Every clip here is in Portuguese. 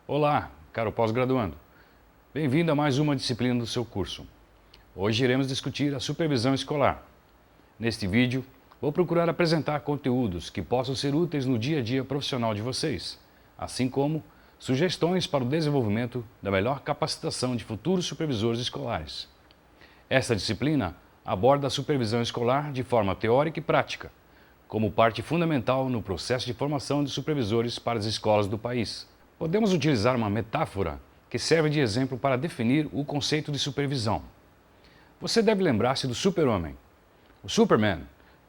Olá, caro pós-graduando. Bem-vindo a mais uma disciplina do seu curso. Hoje iremos discutir a supervisão escolar. Neste vídeo, vou procurar apresentar conteúdos que possam ser úteis no dia a dia profissional de vocês, assim como sugestões para o desenvolvimento da melhor capacitação de futuros supervisores escolares. Esta disciplina aborda a supervisão escolar de forma teórica e prática, como parte fundamental no processo de formação de supervisores para as escolas do país. Podemos utilizar uma metáfora que serve de exemplo para definir o conceito de supervisão. Você deve lembrar-se do super-homem. O Superman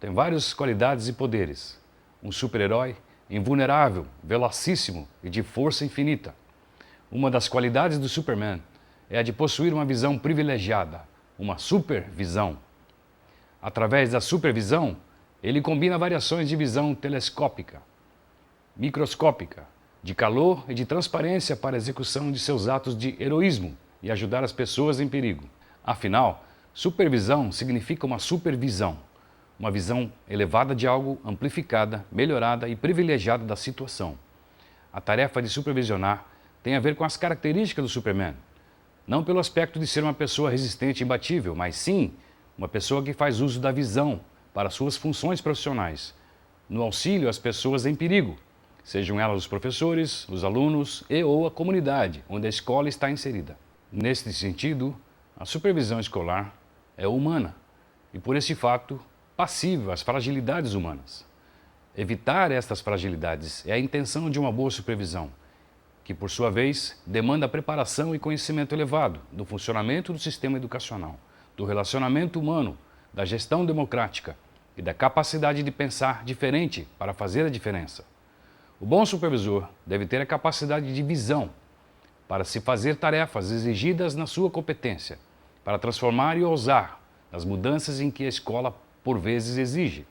tem várias qualidades e poderes. Um super-herói invulnerável, velocíssimo e de força infinita. Uma das qualidades do Superman é a de possuir uma visão privilegiada, uma supervisão. Através da supervisão, ele combina variações de visão telescópica, microscópica, de calor e de transparência para a execução de seus atos de heroísmo e ajudar as pessoas em perigo. Afinal, supervisão significa uma supervisão, uma visão elevada de algo, amplificada, melhorada e privilegiada da situação. A tarefa de supervisionar tem a ver com as características do Superman, não pelo aspecto de ser uma pessoa resistente e imbatível, mas sim uma pessoa que faz uso da visão para suas funções profissionais, no auxílio às pessoas em perigo, sejam elas os professores, os alunos ou a comunidade onde a escola está inserida. Neste sentido, a supervisão escolar é humana e, por esse fato, passível às fragilidades humanas. Evitar estas fragilidades é a intenção de uma boa supervisão, que, por sua vez, demanda preparação e conhecimento elevado do funcionamento do sistema educacional, do relacionamento humano, da gestão democrática e da capacidade de pensar diferente para fazer a diferença. O bom supervisor deve ter a capacidade de visão para se fazer tarefas exigidas na sua competência, para transformar e ousar nas mudanças em que a escola, por vezes, exige.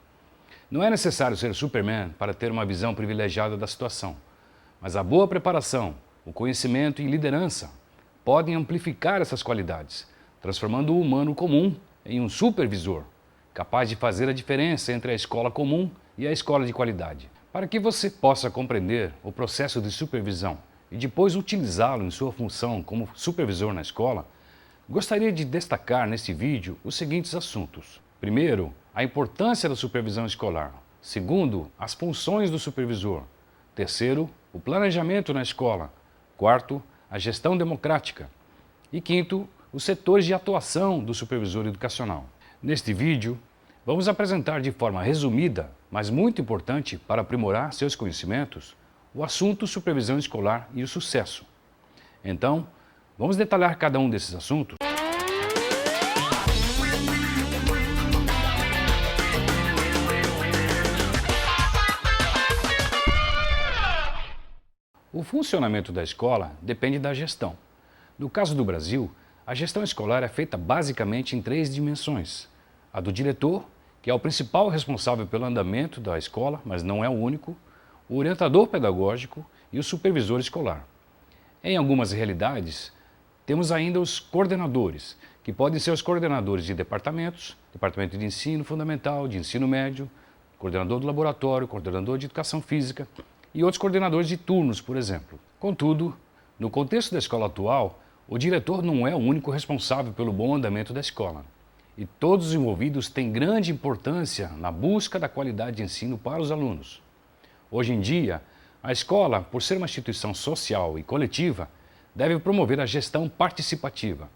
Não é necessário ser Superman para ter uma visão privilegiada da situação, mas a boa preparação, o conhecimento e liderança podem amplificar essas qualidades, transformando o humano comum em um supervisor, capaz de fazer a diferença entre a escola comum e a escola de qualidade. Para que você possa compreender o processo de supervisão e depois utilizá-lo em sua função como supervisor na escola, gostaria de destacar neste vídeo os seguintes assuntos. Primeiro, a importância da supervisão escolar. Segundo, as funções do supervisor. Terceiro, o planejamento na escola. Quarto, a gestão democrática. E quinto, os setores de atuação do supervisor educacional. Neste vídeo, vamos apresentar de forma resumida, mas muito importante para aprimorar seus conhecimentos, o assunto supervisão escolar e o sucesso. Então, vamos detalhar cada um desses assuntos? O funcionamento da escola depende da gestão. No caso do Brasil, a gestão escolar é feita basicamente em 3 dimensões. A do diretor, que é o principal responsável pelo andamento da escola, mas não é o único, o orientador pedagógico e o supervisor escolar. Em algumas realidades, temos ainda os coordenadores, que podem ser os coordenadores de departamentos, departamento de ensino fundamental, de ensino médio, coordenador do laboratório, coordenador de educação física e outros coordenadores de turnos, por exemplo. Contudo, no contexto da escola atual, o diretor não é o único responsável pelo bom andamento da escola. E todos os envolvidos têm grande importância na busca da qualidade de ensino para os alunos. Hoje em dia, a escola, por ser uma instituição social e coletiva, deve promover a gestão participativa,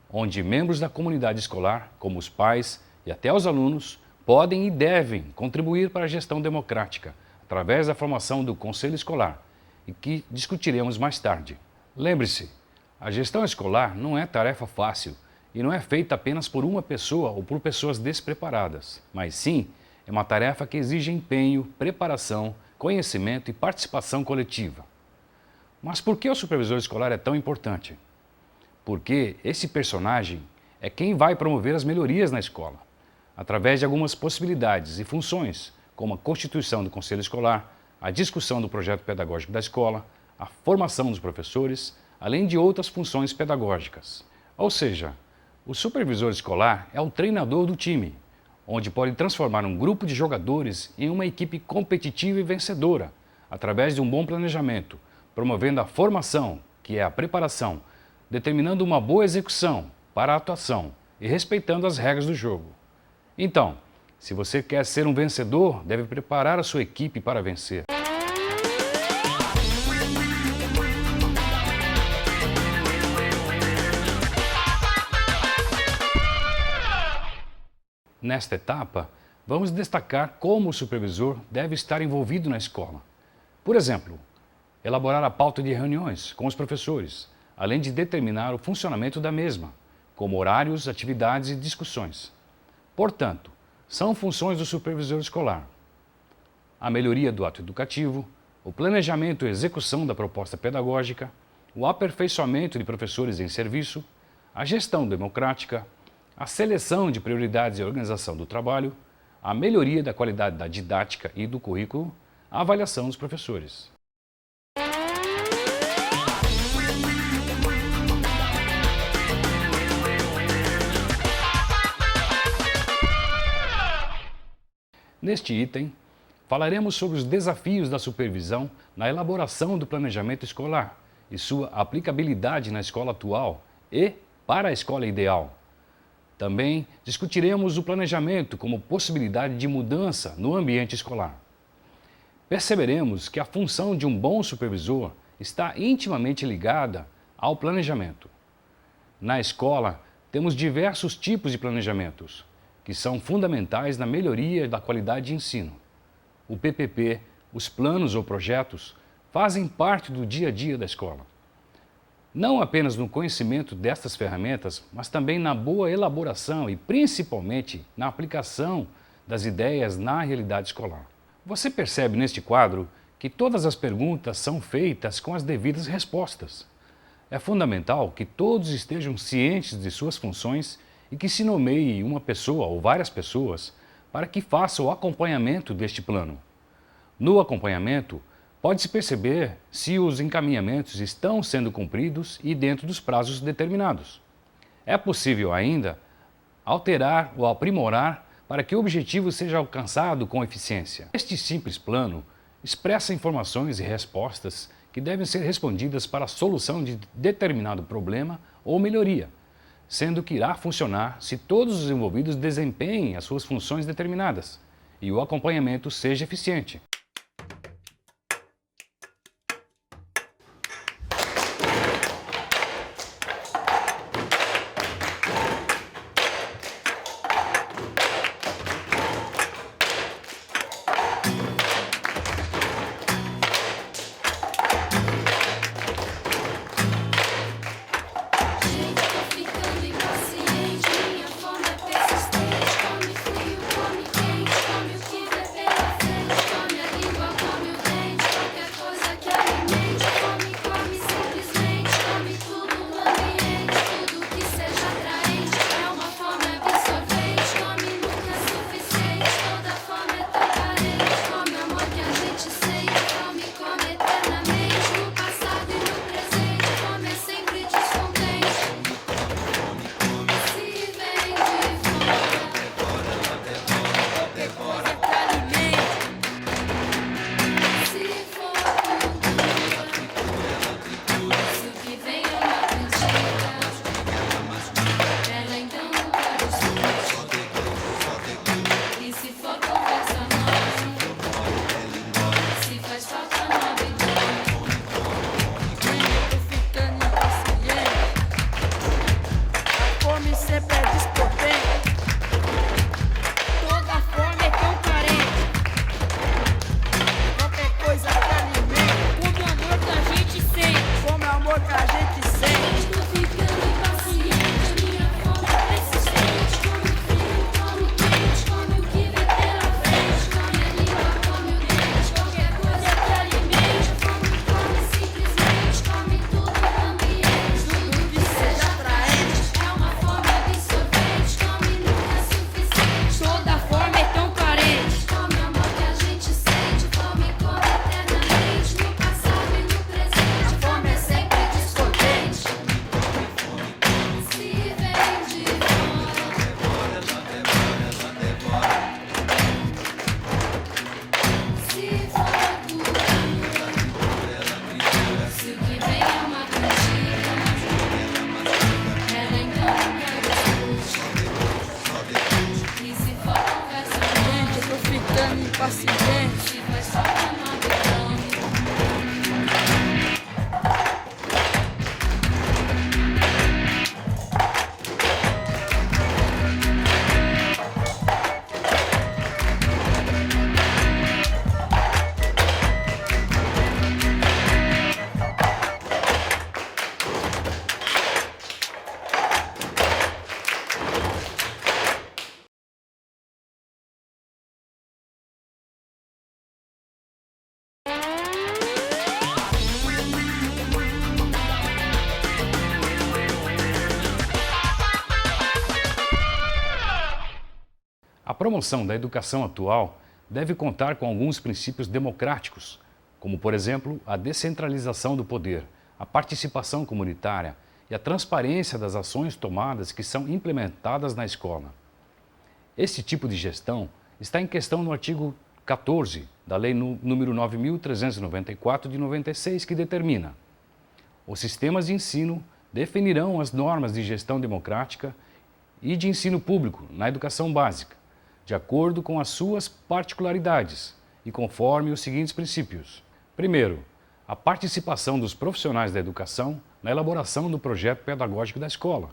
onde membros da comunidade escolar, como os pais e até os alunos, podem e devem contribuir para a gestão democrática, através da formação do conselho escolar, e que discutiremos mais tarde. Lembre-se, a gestão escolar não é tarefa fácil, e não é feita apenas por uma pessoa ou por pessoas despreparadas, mas sim é uma tarefa que exige empenho, preparação, conhecimento e participação coletiva. Mas por que o supervisor escolar é tão importante? porque esse personagem é quem vai promover as melhorias na escola, através de algumas possibilidades e funções, como a constituição do conselho escolar, a discussão do projeto pedagógico da escola, a formação dos professores, além de outras funções pedagógicas. Ou seja, o supervisor escolar é o treinador do time, onde pode transformar um grupo de jogadores em uma equipe competitiva e vencedora, através de um bom planejamento, promovendo a formação, que é a preparação, determinando uma boa execução para a atuação e respeitando as regras do jogo. Então, se você quer ser um vencedor, deve preparar a sua equipe para vencer. Nesta etapa, vamos destacar como o supervisor deve estar envolvido na escola. Por exemplo, elaborar a pauta de reuniões com os professores, além de determinar o funcionamento da mesma, como horários, atividades e discussões. Portanto, são funções do supervisor escolar: a melhoria do ato educativo, o planejamento e execução da proposta pedagógica, o aperfeiçoamento de professores em serviço, a gestão democrática, a seleção de prioridades e organização do trabalho, a melhoria da qualidade da didática e do currículo, a avaliação dos professores. Neste item, falaremos sobre os desafios da supervisão na elaboração do planejamento escolar e sua aplicabilidade na escola atual e para a escola ideal. Também discutiremos o planejamento como possibilidade de mudança no ambiente escolar. Perceberemos que a função de um bom supervisor está intimamente ligada ao planejamento. Na escola, temos diversos tipos de planejamentos, que são fundamentais na melhoria da qualidade de ensino. O PPP, os planos ou projetos, fazem parte do dia a dia da escola. Não apenas no conhecimento destas ferramentas, mas também na boa elaboração e principalmente na aplicação das ideias na realidade escolar. Você percebe neste quadro que todas as perguntas são feitas com as devidas respostas. É fundamental que todos estejam cientes de suas funções e que se nomeie uma pessoa ou várias pessoas para que faça o acompanhamento deste plano. No acompanhamento, pode-se perceber se os encaminhamentos estão sendo cumpridos e dentro dos prazos determinados. É possível ainda alterar ou aprimorar para que o objetivo seja alcançado com eficiência. Este simples plano expressa informações e respostas que devem ser respondidas para a solução de determinado problema ou melhoria, sendo que irá funcionar se todos os envolvidos desempenhem as suas funções determinadas e o acompanhamento seja eficiente. Seja promoção da educação atual deve contar com alguns princípios democráticos, como, por exemplo, a descentralização do poder, a participação comunitária e a transparência das ações tomadas que são implementadas na escola. Este tipo de gestão está em questão no artigo 14 da Lei número 9.394 de 96, que determina: os sistemas de ensino definirão as normas de gestão democrática e de ensino público na educação básica, de acordo com as suas particularidades e conforme os seguintes princípios. Primeiro, a participação dos profissionais da educação na elaboração do projeto pedagógico da escola.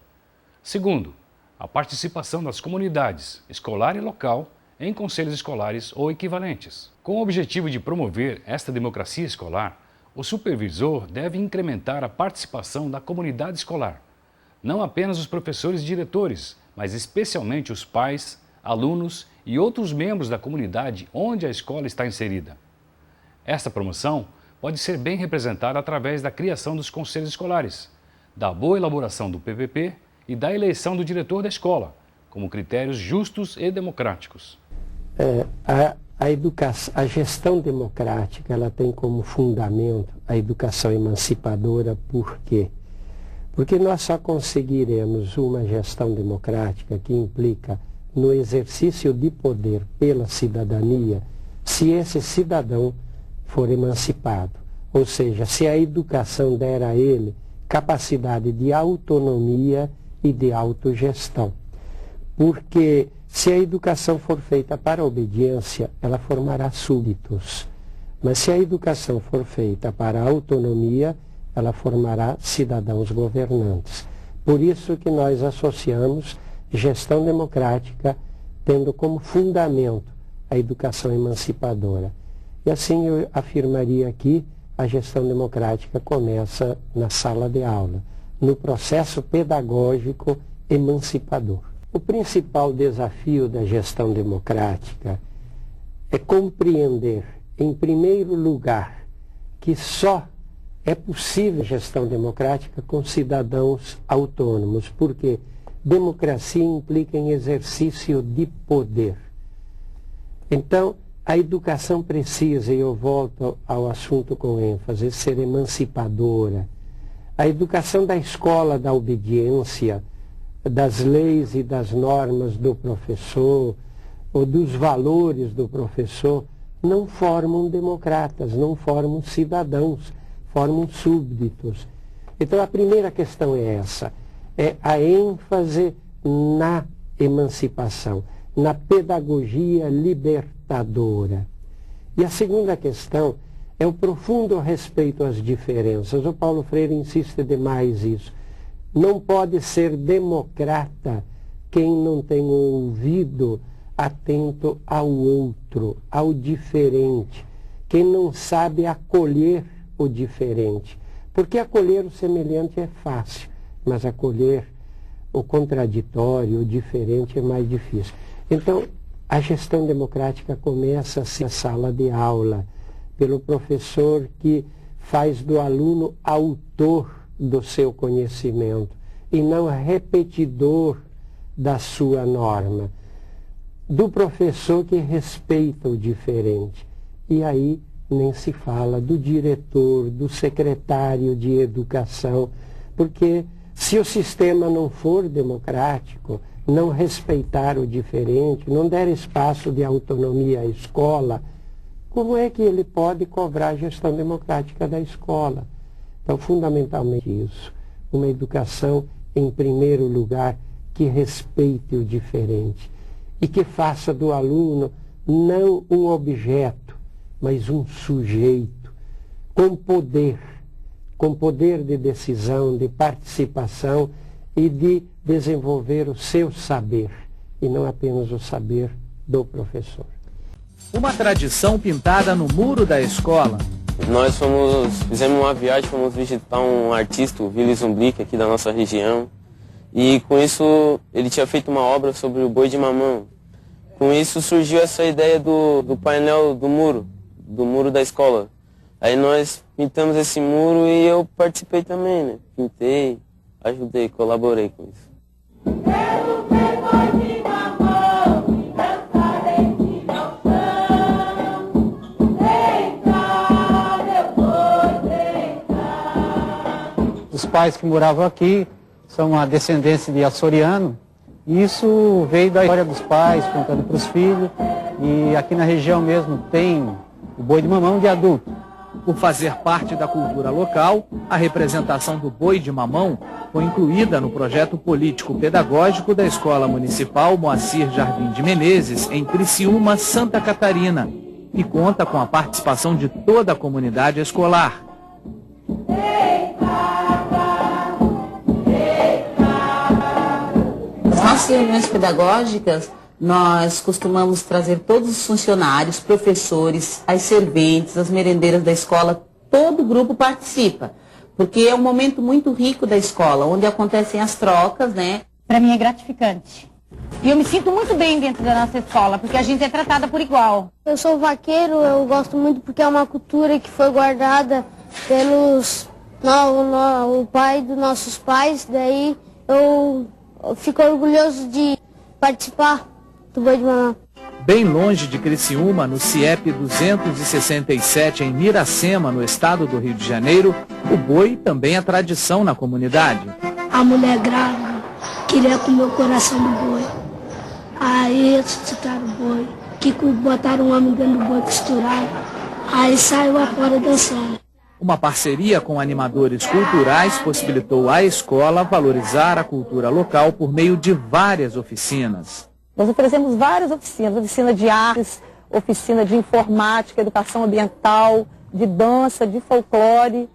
Segundo, a participação das comunidades, escolar e local, em conselhos escolares ou equivalentes. Com o objetivo de promover esta democracia escolar, o supervisor deve incrementar a participação da comunidade escolar, não apenas os professores e diretores, mas especialmente os pais, alunos e outros membros da comunidade onde a escola está inserida. Esta promoção pode ser bem representada através da criação dos conselhos escolares, da boa elaboração do PPP e da eleição do diretor da escola, como critérios justos e democráticos. A gestão democrática, ela tem como fundamento a educação emancipadora. Por quê? Porque nós só conseguiremos uma gestão democrática que implica no exercício de poder pela cidadania se esse cidadão for emancipado. Ou seja, se a educação der a ele capacidade de autonomia e de autogestão. Porque se a educação for feita para a obediência, ela formará súditos. Mas se a educação for feita para a autonomia, ela formará cidadãos governantes. Por isso que nós associamos gestão democrática tendo como fundamento a educação emancipadora. E assim eu afirmaria aqui, a gestão democrática começa na sala de aula, no processo pedagógico emancipador. O principal desafio da gestão democrática é compreender, em primeiro lugar, que só é possível gestão democrática com cidadãos autônomos, porque democracia implica em exercício de poder. Então, a educação precisa, e eu volto ao assunto com ênfase, ser emancipadora. A educação da escola da obediência, das leis e das normas do professor, ou dos valores do professor, não formam democratas, não formam cidadãos, formam súbditos. Então a primeira questão é essa, é a ênfase na emancipação, na pedagogia libertadora. E a segunda questão é o profundo respeito às diferenças. O Paulo Freire insiste demais nisso. Não pode ser democrata quem não tem um ouvido atento ao outro, ao diferente, quem não sabe acolher o diferente. Porque acolher o semelhante é fácil, mas acolher o contraditório, o diferente é mais difícil. Então, a gestão democrática começa-se na sala de aula, pelo professor que faz do aluno autor do seu conhecimento e não repetidor da sua norma, do professor que respeita o diferente. E aí nem se fala do diretor, do secretário de educação, porque se o sistema não for democrático, não respeitar o diferente, não der espaço de autonomia à escola, como é que ele pode cobrar a gestão democrática da escola? Então, fundamentalmente isso, uma educação, em primeiro lugar, que respeite o diferente e que faça do aluno não um objeto, mas um sujeito com poder de decisão, de participação e de desenvolver o seu saber, e não apenas o saber do professor. Uma tradição pintada no muro da escola. Nós fizemos uma viagem, fomos visitar um artista, o Willy Zumblick, aqui da nossa região. E com isso ele tinha feito uma obra sobre o boi de mamão. Com isso surgiu essa ideia do painel do muro da escola. Aí nós pintamos esse muro e eu participei também, né? Pintei, ajudei, colaborei com isso. Quero ver boi de mamão, pais que moravam aqui são uma descendência de açoriano. E isso veio da história dos pais, contando para os filhos. E aqui na região mesmo tem o boi de mamão de adulto. Por fazer parte da cultura local, a representação do boi de mamão foi incluída no projeto político-pedagógico da Escola Municipal Moacir Jardim de Menezes, em Criciúma, Santa Catarina, e conta com a participação de toda a comunidade escolar. Nas nossas reuniões pedagógicas, nós costumamos trazer todos os funcionários, professores, as serventes, as merendeiras da escola, todo o grupo participa, porque é um momento muito rico da escola, onde acontecem as trocas, né? Para mim é gratificante. E eu me sinto muito bem dentro da nossa escola, porque a gente é tratada por igual. Eu sou vaqueiro, eu gosto muito porque é uma cultura que foi guardada pelos o pai dos nossos pais, daí eu fico orgulhoso de participar do boi de mamão. Bem longe de Criciúma, no CIEP 267, em Miracema, no estado do Rio de Janeiro, o boi também é tradição na comunidade. A mulher grávida queria comer o coração do boi. Aí ressuscitaram o boi, que botaram um homem dentro do boi, costuraram. Aí saiu afora dançando. Uma parceria com animadores culturais possibilitou à escola valorizar a cultura local por meio de várias oficinas. Nós oferecemos várias oficinas, oficina de artes, oficina de informática, educação ambiental, de dança, de folclore,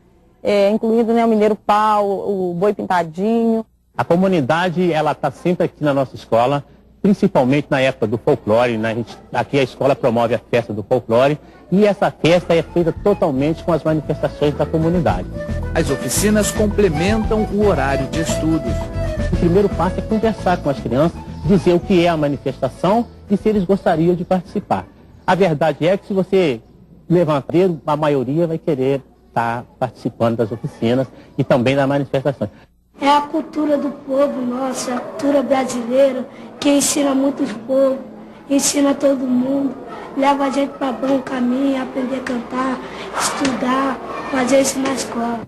incluindo, né, o Mineiro Pau, o Boi Pintadinho. A comunidade ela está sempre aqui na nossa escola, principalmente na época do folclore, né? Aqui a escola promove a festa do folclore e essa festa é feita totalmente com as manifestações da comunidade. As oficinas complementam o horário de estudos. O primeiro passo é conversar com as crianças, dizer o que é a manifestação e se eles gostariam de participar. A verdade é que se você levantar, a maioria vai querer estar participando das oficinas e também da manifestação. É a cultura do povo nosso, a cultura brasileira, que ensina muitos povos, ensina todo mundo, leva a gente para bom caminho, aprender a cantar, estudar, fazer isso na escola.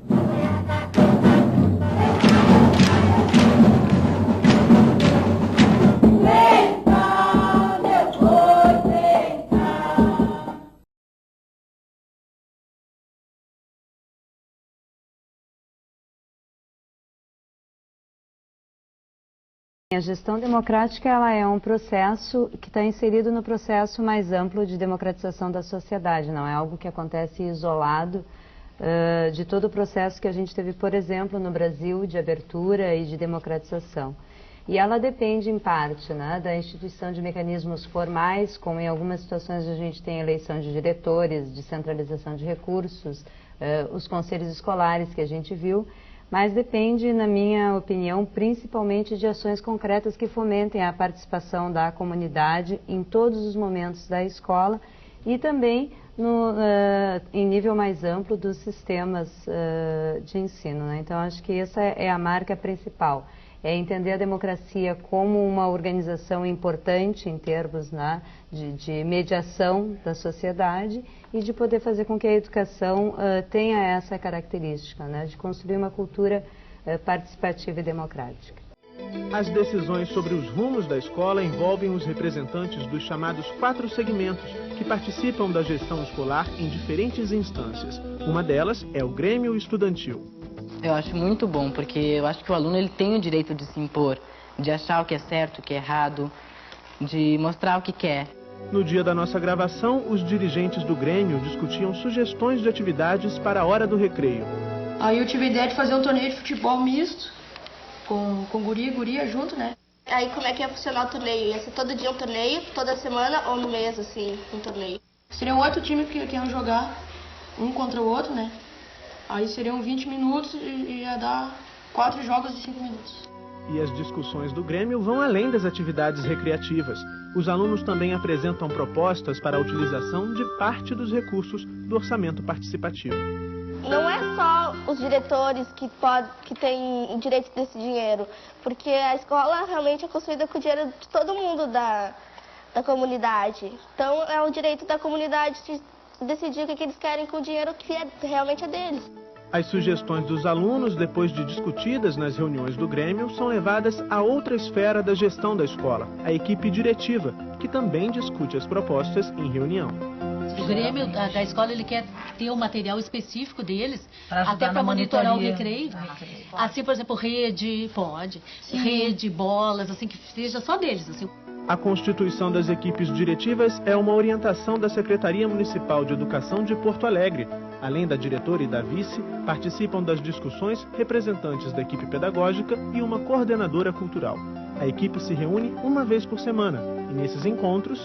A gestão democrática ela é um processo que está inserido no processo mais amplo de democratização da sociedade, não é algo que acontece isolado de todo o processo que a gente teve, por exemplo, no Brasil, de abertura e de democratização. E ela depende, em parte, né, da instituição de mecanismos formais, como em algumas situações a gente tem eleição de diretores, descentralização de recursos, os conselhos escolares que a gente viu, mas depende, na minha opinião, principalmente de ações concretas que fomentem a participação da comunidade em todos os momentos da escola e também em nível mais amplo dos sistemas de ensino, né? Então, acho que essa é a marca principal, é entender a democracia como uma organização importante em termos, né, de mediação da sociedade e de poder fazer com que a educação tenha essa característica, né, de construir uma cultura participativa e democrática. As decisões sobre os rumos da escola envolvem os representantes dos chamados 4 segmentos, que participam da gestão escolar em diferentes instâncias. Uma delas é o Grêmio Estudantil. Eu acho muito bom, porque eu acho que o aluno ele tem o direito de se impor, de achar o que é certo, o que é errado, de mostrar o que quer. No dia da nossa gravação, os dirigentes do Grêmio discutiam sugestões de atividades para a hora do recreio. Aí eu tive a ideia de fazer um torneio de futebol misto, com guri e guria junto, né? Aí como é que ia funcionar o torneio? Ia ser todo dia um torneio, toda semana ou no mês, assim, um torneio? Seriam 8 times que iam jogar, um contra o outro, né? Aí seriam 20 minutos e ia dar 4 jogos de 5 minutos. E as discussões do Grêmio vão além das atividades recreativas. Os alunos também apresentam propostas para a utilização de parte dos recursos do orçamento participativo. Não é só os diretores que têm direito desse dinheiro, porque a escola realmente é construída com o dinheiro de todo mundo da comunidade. Então é o direito da comunidade de decidir o que eles querem com o dinheiro que realmente é deles. As sugestões dos alunos, depois de discutidas nas reuniões do Grêmio, são levadas a outra esfera da gestão da escola, a equipe diretiva, que também discute as propostas em reunião. O Grêmio da escola, ele quer ter um material específico deles, até para monitorar o recreio. Assim, por exemplo, rede, pode. Sim. Rede, bolas, assim, que seja só deles. Assim. A constituição das equipes diretivas é uma orientação da Secretaria Municipal de Educação de Porto Alegre. Além da diretora e da vice, participam das discussões representantes da equipe pedagógica e uma coordenadora cultural. A equipe se reúne uma vez por semana e nesses encontros...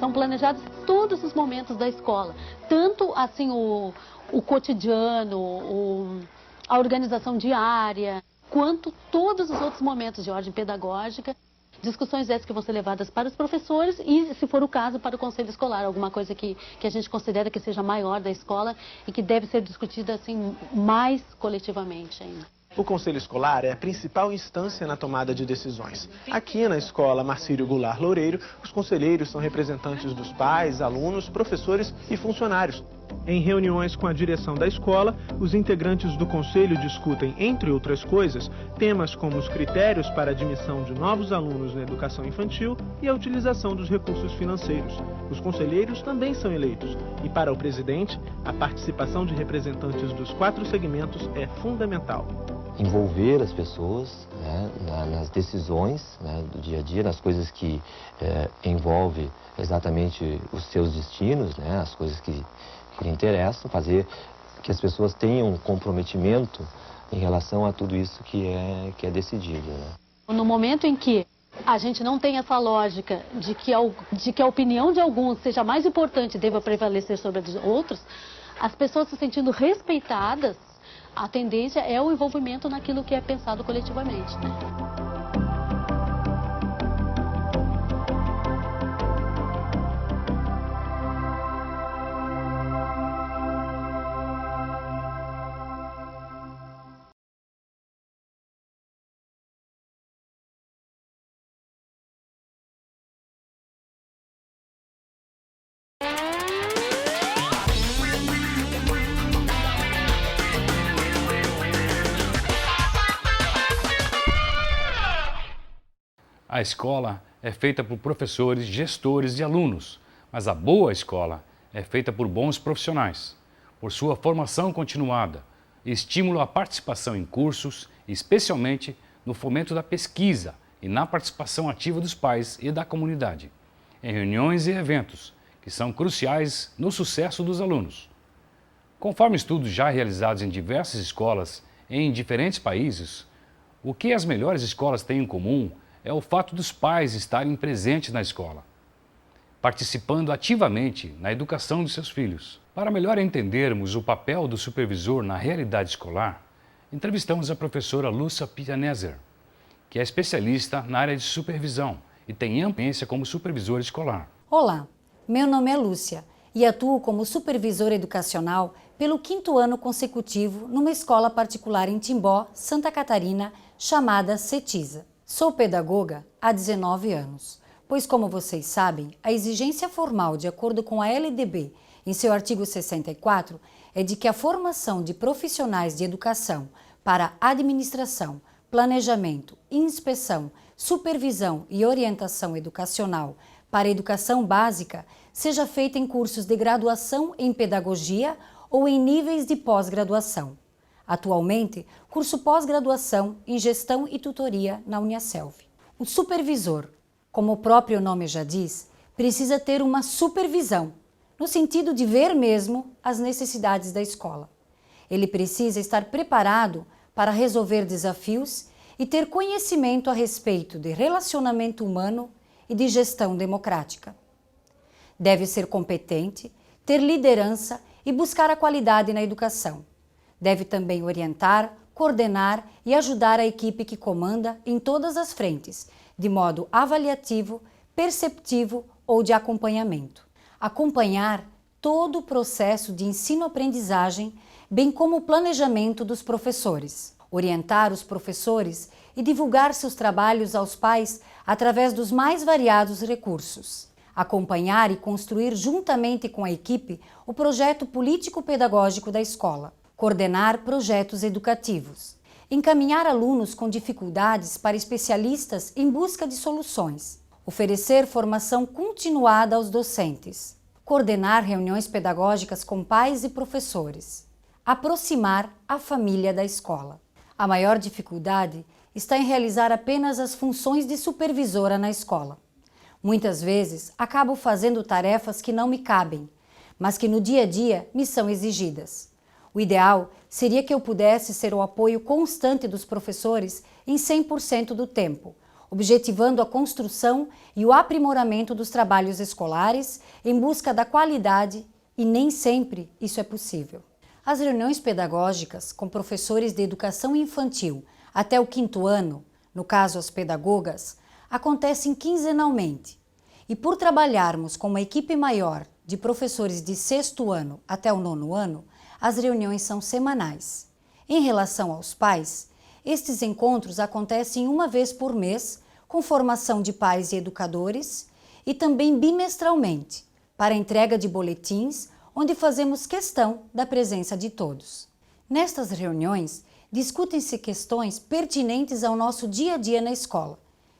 São planejados todos os momentos da escola, tanto assim o cotidiano, a organização diária, quanto todos os outros momentos de ordem pedagógica. Discussões essas que vão ser levadas para os professores e, se for o caso, para o conselho escolar. Alguma coisa que a gente considera que seja maior da escola e que deve ser discutida assim, mais coletivamente ainda. O Conselho Escolar é a principal instância na tomada de decisões. Aqui na Escola Marcílio Goulart Loureiro, os conselheiros são representantes dos pais, alunos, professores e funcionários. Em reuniões com a direção da escola, os integrantes do conselho discutem, entre outras coisas, temas como os critérios para a admissão de novos alunos na educação infantil e a utilização dos recursos financeiros. Os conselheiros também são eleitos e, para o presidente, a participação de representantes dos 4 segmentos é fundamental. Envolver as pessoas, né, nas decisões, né, do dia a dia, nas coisas que envolvem exatamente os seus destinos, né, as coisas que lhe interessam, fazer que as pessoas tenham um comprometimento em relação a tudo isso que é decidido. Né. No momento em que a gente não tem essa lógica de que a opinião de alguns seja mais importante e deva prevalecer sobre a de outros, as pessoas se sentindo respeitadas, a tendência é o envolvimento naquilo que é pensado coletivamente. Né? A escola é feita por professores, gestores e alunos, mas a boa escola é feita por bons profissionais, por sua formação continuada, estímulo à participação em cursos, especialmente no fomento da pesquisa e na participação ativa dos pais e da comunidade, em reuniões e eventos que são cruciais no sucesso dos alunos. Conforme estudos já realizados em diversas escolas em diferentes países, o que as melhores escolas têm em comum é o fato dos pais estarem presentes na escola, participando ativamente na educação de seus filhos. Para melhor entendermos o papel do supervisor na realidade escolar, entrevistamos a professora Lúcia Pianeser, que é especialista na área de supervisão e tem ampla experiência como supervisora escolar. Olá, meu nome é Lúcia e atuo como supervisora educacional pelo 5º ano consecutivo numa escola particular em Timbó, Santa Catarina, chamada CETISA. Sou pedagoga há 19 anos, pois, como vocês sabem, a exigência formal, de acordo com a LDB, em seu artigo 64, é de que a formação de profissionais de educação para administração, planejamento, inspeção, supervisão e orientação educacional para a educação básica seja feita em cursos de graduação em pedagogia ou em níveis de pós-graduação. Atualmente, curso pós-graduação em gestão e tutoria na Uniaselv. O supervisor, como o próprio nome já diz, precisa ter uma supervisão, no sentido de ver mesmo as necessidades da escola. Ele precisa estar preparado para resolver desafios e ter conhecimento a respeito de relacionamento humano e de gestão democrática. Deve ser competente, ter liderança e buscar a qualidade na educação. Deve também orientar, coordenar e ajudar a equipe que comanda em todas as frentes, de modo avaliativo, perceptivo ou de acompanhamento. Acompanhar todo o processo de ensino-aprendizagem, bem como o planejamento dos professores. Orientar os professores e divulgar seus trabalhos aos pais através dos mais variados recursos. Acompanhar e construir juntamente com a equipe o projeto político-pedagógico da escola. coordenar projetos educativos, encaminhar alunos com dificuldades para especialistas em busca de soluções, oferecer formação continuada aos docentes, coordenar reuniões pedagógicas com pais e professores, aproximar a família da escola. A maior dificuldade está em realizar apenas as funções de supervisora na escola. Muitas vezes acabo fazendo tarefas que não me cabem, mas que no dia a dia me são exigidas. O ideal seria que eu pudesse ser o apoio constante dos professores em 100% do tempo, objetivando a construção e o aprimoramento dos trabalhos escolares em busca da qualidade, e nem sempre isso é possível. As reuniões pedagógicas com professores de educação infantil até o 5º ano, no caso as pedagogas, acontecem quinzenalmente. E por trabalharmos com uma equipe maior de professores de 6º ano até o 9º ano, as reuniões são semanais. Em relação aos pais, estes encontros acontecem uma vez por mês, com formação de pais e educadores, e também bimestralmente, para entrega de boletins, onde fazemos questão da presença de todos. Nestas reuniões, discutem-se questões pertinentes ao nosso dia a dia na escola,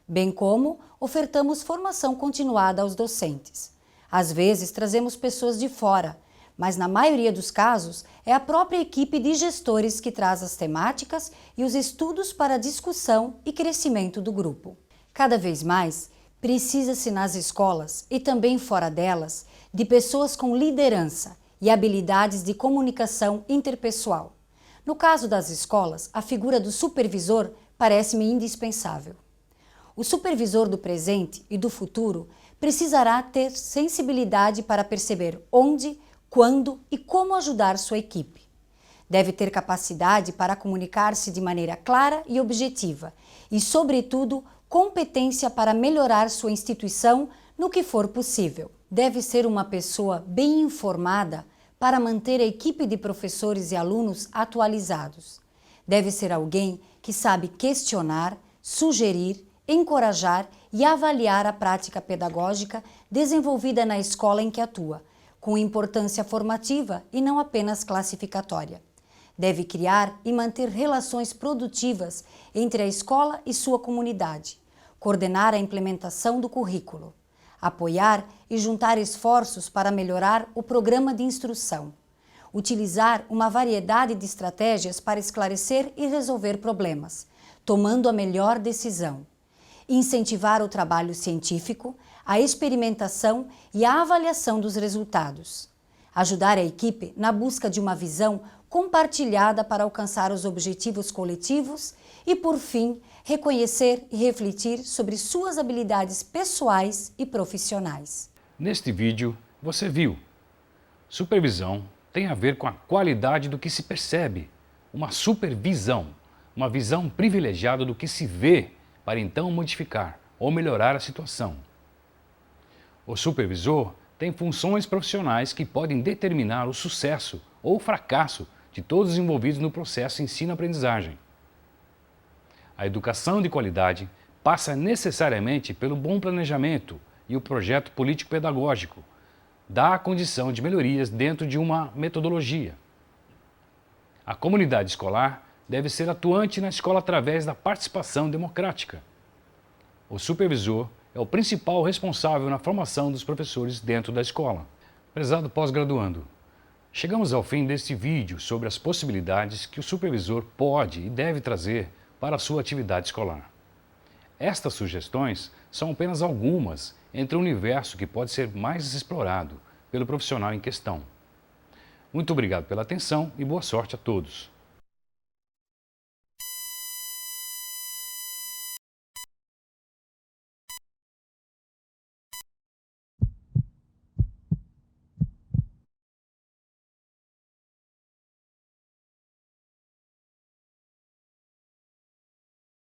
bem como ofertamos formação continuada aos docentes. Às vezes trazemos pessoas de fora, mas na maioria dos casos é a própria equipe de gestores que traz as temáticas e os estudos para a discussão e crescimento do grupo. Cada vez mais, precisa-se nas escolas e também fora delas de pessoas com liderança e habilidades de comunicação interpessoal. No caso das escolas, a figura do supervisor parece-me indispensável. O supervisor do presente e do futuro precisará ter sensibilidade para perceber onde, quando e como ajudar sua equipe. Deve ter capacidade para comunicar-se de maneira clara e objetiva e, sobretudo, competência para melhorar sua instituição no que for possível. Deve ser uma pessoa bem informada para manter a equipe de professores e alunos atualizados. Deve ser alguém que sabe questionar, sugerir, encorajar e avaliar a prática pedagógica desenvolvida na escola em que atua, com importância formativa e não apenas classificatória. Deve criar e manter relações produtivas entre a escola e sua comunidade, coordenar a implementação do currículo, apoiar e juntar esforços para melhorar o programa de instrução, utilizar uma variedade de estratégias para esclarecer e resolver problemas, tomando a melhor decisão, incentivar o trabalho científico, a experimentação e a avaliação dos resultados, ajudar a equipe na busca de uma visão compartilhada para alcançar os objetivos coletivos e, por fim, reconhecer e refletir sobre suas habilidades pessoais e profissionais. Neste vídeo, você viu. Supervisão tem a ver com a qualidade do que se percebe, uma supervisão, uma visão privilegiada do que se vê para então modificar ou melhorar a situação. O supervisor tem funções profissionais que podem determinar o sucesso ou o fracasso de todos os envolvidos no processo ensino-aprendizagem. A educação de qualidade passa necessariamente pelo bom planejamento e o projeto político-pedagógico, dá a condição de melhorias dentro de uma metodologia. A comunidade escolar deve ser atuante na escola através da participação democrática. O supervisor é o principal responsável na formação dos professores dentro da escola. Prezado pós-graduando, chegamos ao fim deste vídeo sobre as possibilidades que o supervisor pode e deve trazer para a sua atividade escolar. Estas sugestões são apenas algumas entre o universo que pode ser mais explorado pelo profissional em questão. Muito obrigado pela atenção e boa sorte a todos.